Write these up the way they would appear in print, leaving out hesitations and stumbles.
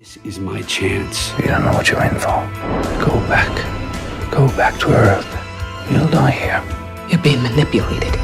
This is my chance. You don't know what you're in for. Go back. Go back to Earth. You'll die here. You're being manipulated.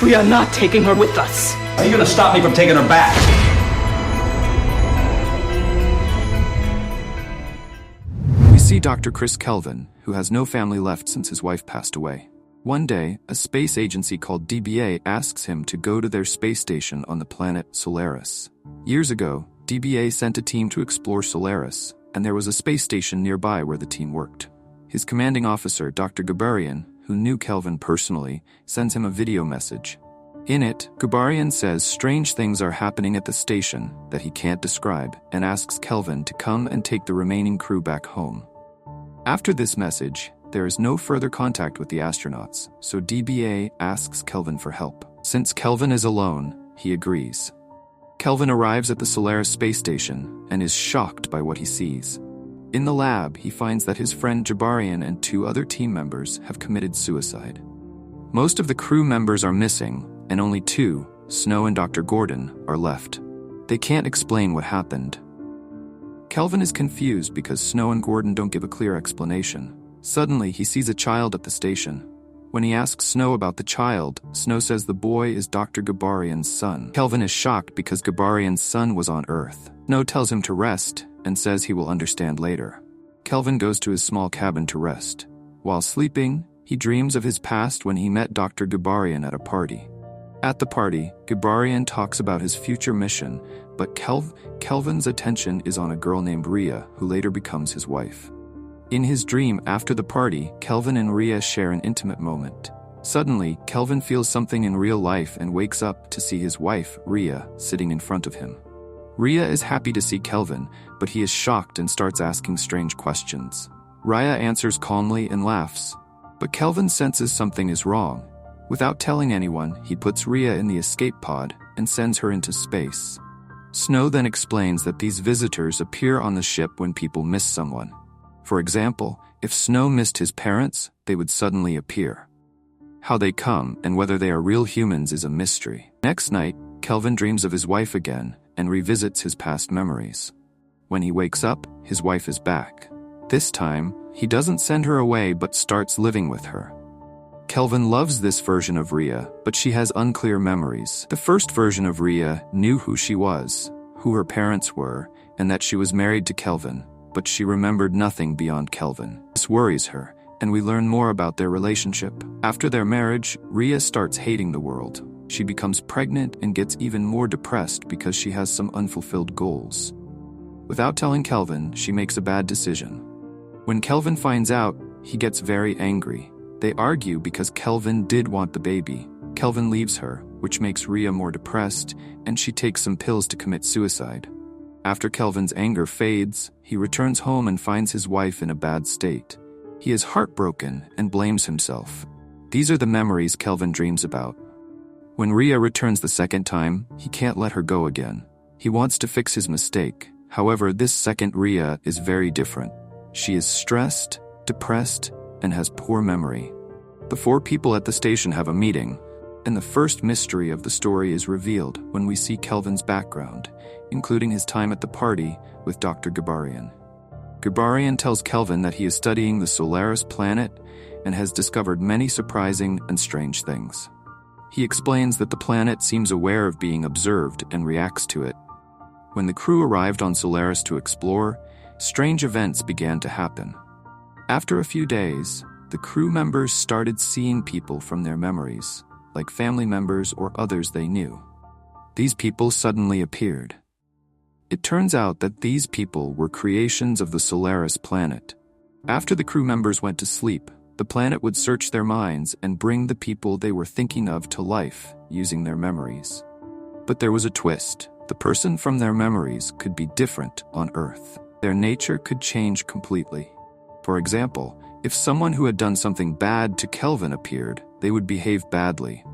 We are not taking her with us. Are you gonna stop me from taking her back? We see Dr. Chris Kelvin, who has no family left since his wife passed away. One day, a space agency called DBA asks him to go to their space station on the planet Solaris. Years ago, DBA sent a team to explore Solaris, and there was a space station nearby where the team worked. His commanding officer, Dr. Gabarian, who knew Kelvin personally, sends him a video message. In it, Gabarian says strange things are happening at the station that he can't describe and asks Kelvin to come and take the remaining crew back home. After this message, there is no further contact with the astronauts, so DBA asks Kelvin for help. Since Kelvin is alone, he agrees. Kelvin arrives at the Solaris space station and is shocked by what he sees. In the lab, he finds that his friend Gabarian and 2 other team members have committed suicide. Most of the crew members are missing, and only 2, Snow and Dr. Gordon, are left. They can't explain what happened. Kelvin is confused because Snow and Gordon don't give a clear explanation. Suddenly, he sees a child at the station. When he asks Snow about the child, Snow says the boy is Dr. Gabarian's son. Kelvin is shocked because Gabarian's son was on Earth. Snow tells him to rest and says he will understand later. Kelvin goes to his small cabin to rest. While sleeping, he dreams of his past when he met Dr. Gabarian at a party. At the party, Gabarian talks about his future mission, but Kelvin's attention is on a girl named Rhea, who later becomes his wife. In his dream after the party, Kelvin and Rhea share an intimate moment. Suddenly, Kelvin feels something in real life and wakes up to see his wife, Rhea, sitting in front of him. Rhea is happy to see Kelvin, but he is shocked and starts asking strange questions. Rhea answers calmly and laughs, but Kelvin senses something is wrong. Without telling anyone, he puts Rhea in the escape pod and sends her into space. Snow then explains that these visitors appear on the ship when people miss someone. For example, if Snow missed his parents, they would suddenly appear. How they come and whether they are real humans is a mystery. Next night, Kelvin dreams of his wife again and revisits his past memories. When he wakes up, his wife is back. This time, he doesn't send her away but starts living with her. Kelvin loves this version of Rhea, but she has unclear memories. The first version of Rhea knew who she was, who her parents were, and that she was married to Kelvin, but she remembered nothing beyond Kelvin. This worries her, and we learn more about their relationship. After their marriage, Rhea starts hating the world. She becomes pregnant and gets even more depressed because she has some unfulfilled goals. Without telling Kelvin, she makes a bad decision. When Kelvin finds out, he gets very angry. They argue because Kelvin did want the baby. Kelvin leaves her, which makes Rhea more depressed, and she takes some pills to commit suicide. After Kelvin's anger fades, he returns home and finds his wife in a bad state. He is heartbroken and blames himself. These are the memories Kelvin dreams about. When Rhea returns the second time, he can't let her go again. He wants to fix his mistake. However, this second Rhea is very different. She is stressed, depressed, and has poor memory. The 4 people at the station have a meeting, and the first mystery of the story is revealed when we see Kelvin's background, including his time at the party with Dr. Gabarian. Gabarian tells Kelvin that he is studying the Solaris planet and has discovered many surprising and strange things. He explains that the planet seems aware of being observed and reacts to it. When the crew arrived on Solaris to explore, strange events began to happen. After a few days, the crew members started seeing people from their memories, like family members or others they knew. These people suddenly appeared. It turns out that these people were creations of the Solaris planet. After the crew members went to sleep, the planet would search their minds and bring the people they were thinking of to life using their memories. But there was a twist. The person from their memories could be different on Earth. Their nature could change completely. For example, if someone who had done something bad to Kelvin appeared, they would behave badly.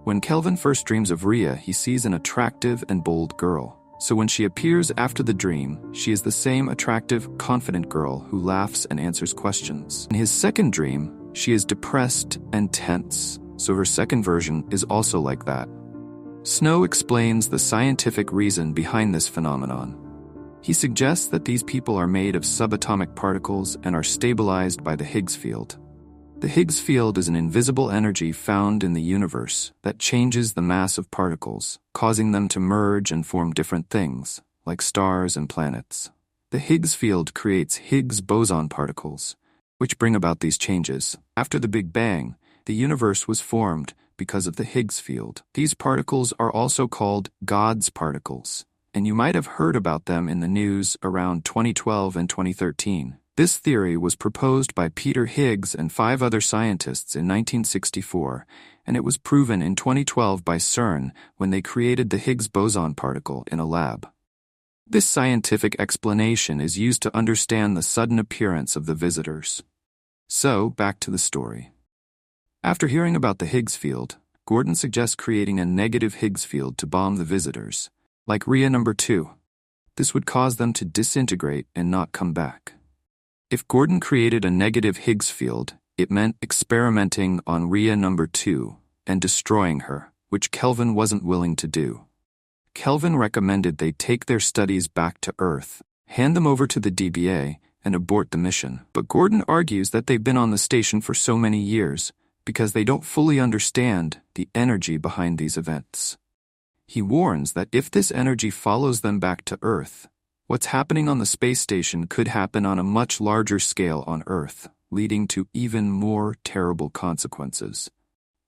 When Kelvin first dreams of Rhea, he sees an attractive and bold girl. So when she appears after the dream, she is the same attractive, confident girl who laughs and answers questions. In his second dream, she is depressed and tense, so her second version is also like that. Snow explains the scientific reason behind this phenomenon. He suggests that these people are made of subatomic particles and are stabilized by the Higgs field. The Higgs field is an invisible energy found in the universe that changes the mass of particles, causing them to merge and form different things, like stars and planets. The Higgs field creates Higgs boson particles, which bring about these changes. After the Big Bang, the universe was formed because of the Higgs field. These particles are also called God's particles, and you might have heard about them in the news around 2012 and 2013. This theory was proposed by Peter Higgs and 5 other scientists in 1964, and it was proven in 2012 by CERN when they created the Higgs boson particle in a lab. This scientific explanation is used to understand the sudden appearance of the visitors. So, back to the story. After hearing about the Higgs field, Gordon suggests creating a negative Higgs field to bomb the visitors, like Rhea number 2. This would cause them to disintegrate and not come back. If Gordon created a negative Higgs field, it meant experimenting on Rhea number 2 and destroying her, which Kelvin wasn't willing to do. Kelvin recommended they take their studies back to Earth, hand them over to the DBA, and abort the mission. But Gordon argues that they've been on the station for so many years because they don't fully understand the energy behind these events. He warns that if this energy follows them back to Earth, what's happening on the space station could happen on a much larger scale on Earth, leading to even more terrible consequences.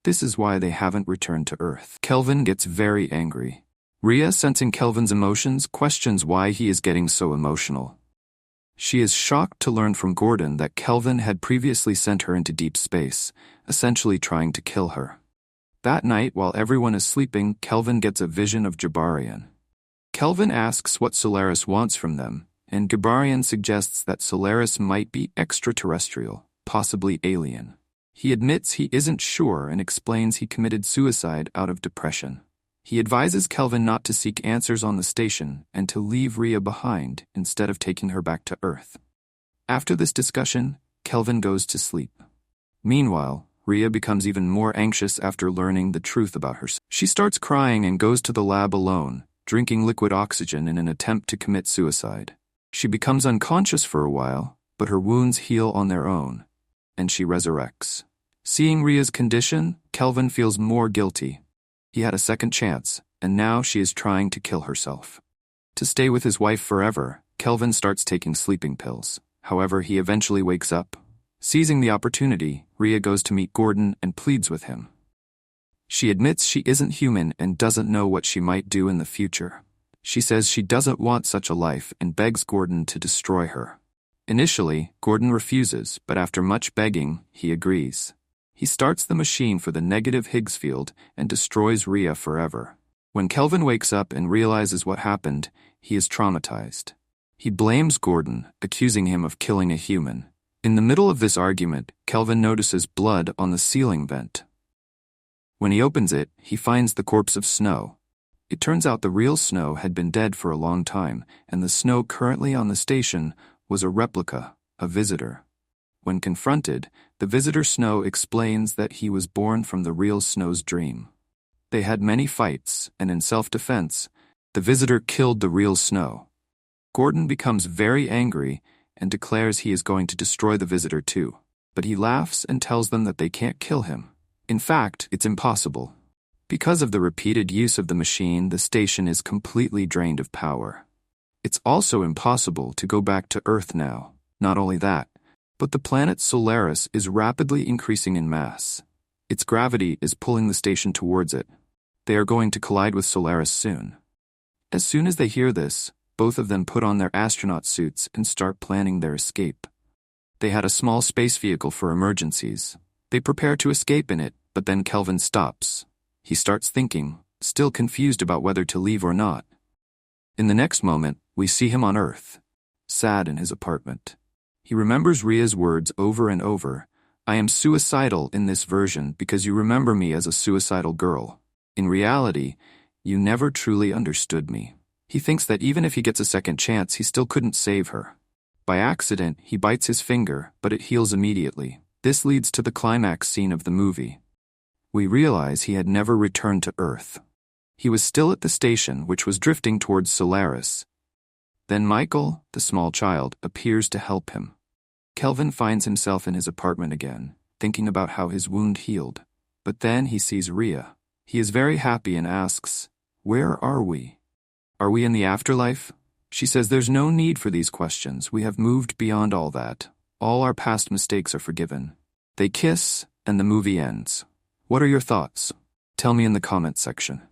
This is why they haven't returned to Earth. Kelvin gets very angry. Rhea, sensing Kelvin's emotions, questions why he is getting so emotional. She is shocked to learn from Gordon that Kelvin had previously sent her into deep space, essentially trying to kill her. That night, while everyone is sleeping, Kelvin gets a vision of Jabarian. Kelvin asks what Solaris wants from them, and Jabarian suggests that Solaris might be extraterrestrial, possibly alien. He admits he isn't sure and explains he committed suicide out of depression. He advises Kelvin not to seek answers on the station and to leave Rhea behind instead of taking her back to Earth. After this discussion, Kelvin goes to sleep. Meanwhile, Rhea becomes even more anxious after learning the truth about herself. She starts crying and goes to the lab alone, drinking liquid oxygen in an attempt to commit suicide. She becomes unconscious for a while, but her wounds heal on their own, and she resurrects. Seeing Rhea's condition, Kelvin feels more guilty. He had a second chance, and now she is trying to kill herself. To stay with his wife forever, Kelvin starts taking sleeping pills. However, he eventually wakes up. Seizing the opportunity, Rhea goes to meet Gordon and pleads with him. She admits she isn't human and doesn't know what she might do in the future. She says she doesn't want such a life and begs Gordon to destroy her. Initially, Gordon refuses, but after much begging, he agrees. He starts the machine for the negative Higgs field and destroys Rhea forever. When Kelvin wakes up and realizes what happened, he is traumatized. He blames Gordon, accusing him of killing a human. In the middle of this argument, Kelvin notices blood on the ceiling vent. When he opens it, he finds the corpse of Snow. It turns out the real Snow had been dead for a long time, and the Snow currently on the station was a replica, a visitor. When confronted, the visitor Snow explains that he was born from the real Snow's dream. They had many fights, and in self-defense, the visitor killed the real Snow. Gordon becomes very angry and declares he is going to destroy the visitor too. But he laughs and tells them that they can't kill him. In fact, it's impossible. Because of the repeated use of the machine, the station is completely drained of power. It's also impossible to go back to Earth now. Not only that, but the planet Solaris is rapidly increasing in mass. Its gravity is pulling the station towards it. They are going to collide with Solaris soon. As soon as they hear this, both of them put on their astronaut suits and start planning their escape. They had a small space vehicle for emergencies. They prepare to escape in it, but then Kelvin stops. He starts thinking, still confused about whether to leave or not. In the next moment, we see him on Earth, sad in his apartment. He remembers Rhea's words over and over. I am suicidal in this version because you remember me as a suicidal girl. In reality, you never truly understood me. He thinks that even if he gets a second chance, he still couldn't save her. By accident, he bites his finger, but it heals immediately. This leads to the climax scene of the movie. We realize he had never returned to Earth. He was still at the station, which was drifting towards Solaris. Then Michael, the small child, appears to help him. Kelvin finds himself in his apartment again, thinking about how his wound healed. But then he sees Rhea. He is very happy and asks, "Where are we? Are we in the afterlife?" She says there's no need for these questions. We have moved beyond all that. All our past mistakes are forgiven. They kiss, and the movie ends. What are your thoughts? Tell me in the comments section.